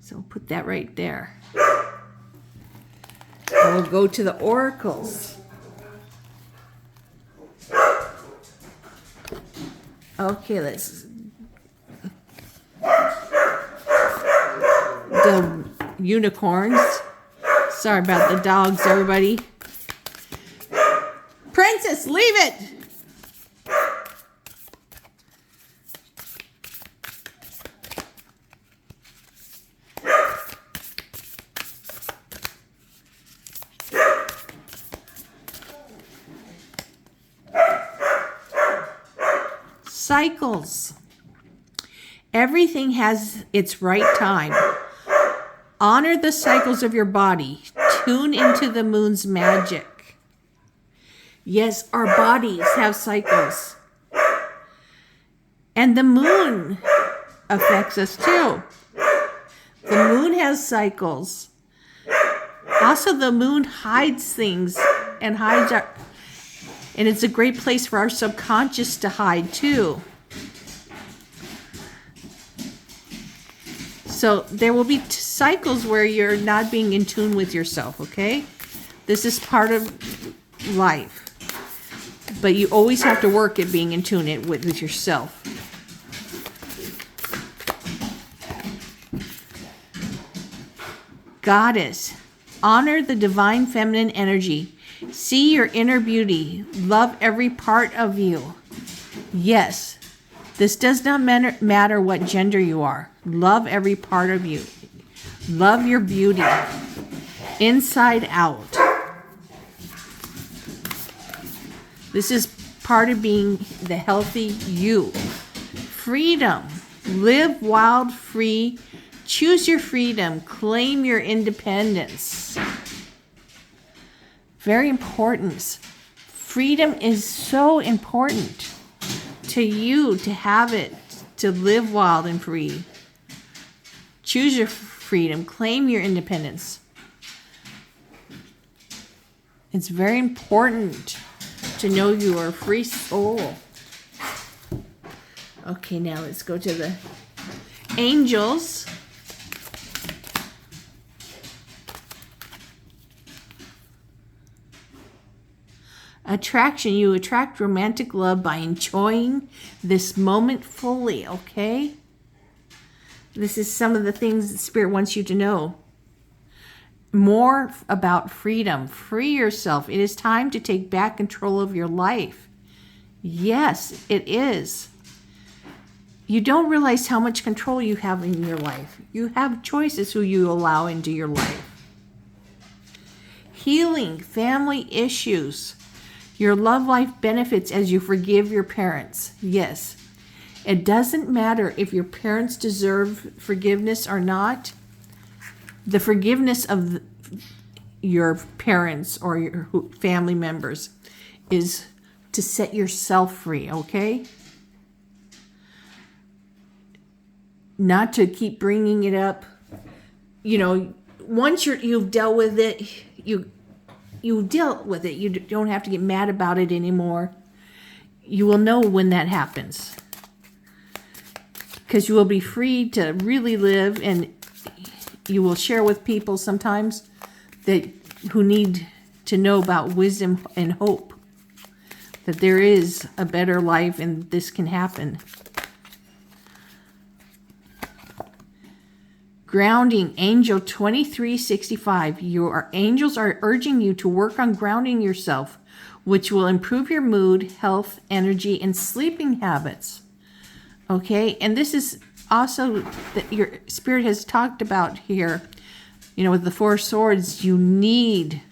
So put that right there. And we'll go to the oracles. Okay, let's... The unicorns. Sorry about the dogs, everybody. Princess, leave it! Cycles. Everything has its right time. Honor the cycles of your body. Tune into the moon's magic. Yes, our bodies have cycles. And the moon affects us too. The moon has cycles. Also, the moon hides things and hides our... And it's a great place for our subconscious to hide too. So there will be cycles where you're not being in tune with yourself, okay? This is part of life. But you always have to work at being in tune with yourself. Goddess, honor the divine feminine energy. See your inner beauty. Love every part of you. Yes, this does not matter what gender you are. Love every part of you. Love your beauty. Inside out. This is part of being the healthy you. Freedom. Live wild, free. Choose your freedom. Claim your independence. Very important. Freedom is so important to you to have it, to live wild and free. Choose your freedom. Claim your independence. It's very important to know you are a free soul. Okay, now let's go to the angels. Attraction. You attract romantic love by enjoying this moment fully, okay? This is some of the things that Spirit wants you to know. More about freedom. Free yourself. It is time to take back control of your life. Yes, it is. You don't realize how much control you have in your life. You have choices who you allow into your life. Healing, family issues. Your love life benefits as you forgive your parents. Yes. It doesn't matter if your parents deserve forgiveness or not. The forgiveness of your parents or your family members is to set yourself free, okay? Not to keep bringing it up. You know, once you've dealt with it, you dealt with it. You don't have to get mad about it anymore. You will know when that happens. Because you will be free to really live, and you will share with people sometimes who need to know about wisdom and hope. That there is a better life and this can happen. Grounding, Angel 2365. Your angels are urging you to work on grounding yourself, which will improve your mood, health, energy, and sleeping habits. Okay, and this is also that your Spirit has talked about here. You know, with the Four Swords, you need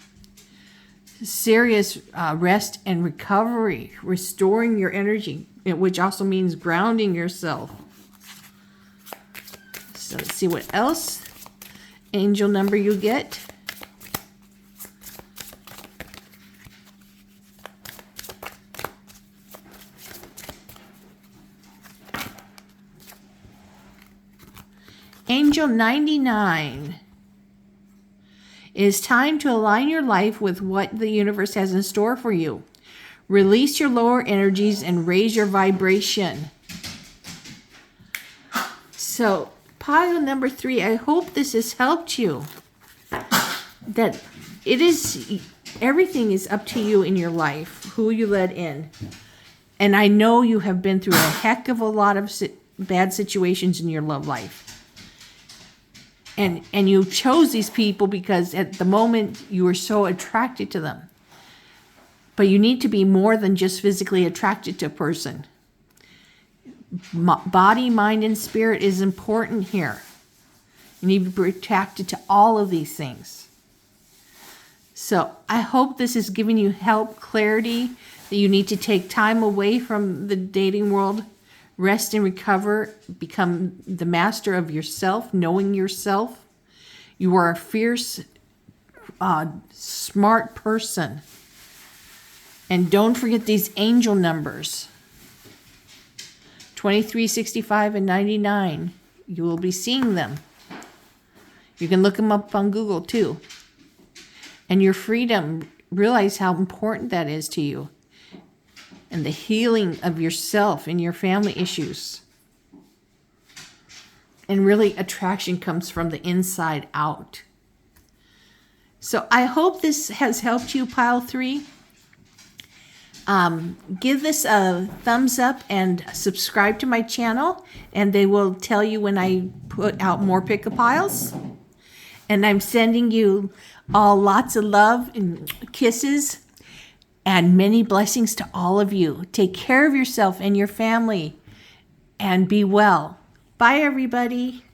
serious rest and recovery, restoring your energy, which also means grounding yourself. So let's see what else angel number you get. Angel 99. It is time to align your life with what the universe has in store for you. Release your lower energies and raise your vibration. So, pile number 3, I hope this has helped you. That everything is up to you in your life, who you let in. And I know you have been through a heck of a lot of bad situations in your love life. And you chose these people because at the moment you were so attracted to them. But you need to be more than just physically attracted to a person. Body, mind, and spirit is important here. You need to be attracted to all of these things. So I hope this is giving you help, clarity, that you need to take time away from the dating world, rest and recover, become the master of yourself, knowing yourself. You are a fierce, smart person. And don't forget these angel numbers. 23, 65, and 99. You will be seeing them. You can look them up on Google too. And your freedom, realize how important that is to you. And the healing of yourself and your family issues. And really, attraction comes from the inside out. So I hope this has helped you, Pile 3. Give this a thumbs up and subscribe to my channel. And they will tell you when I put out more pick-a piles. And I'm sending you all lots of love and kisses. And many blessings to all of you. Take care of yourself and your family. And be well. Bye, everybody.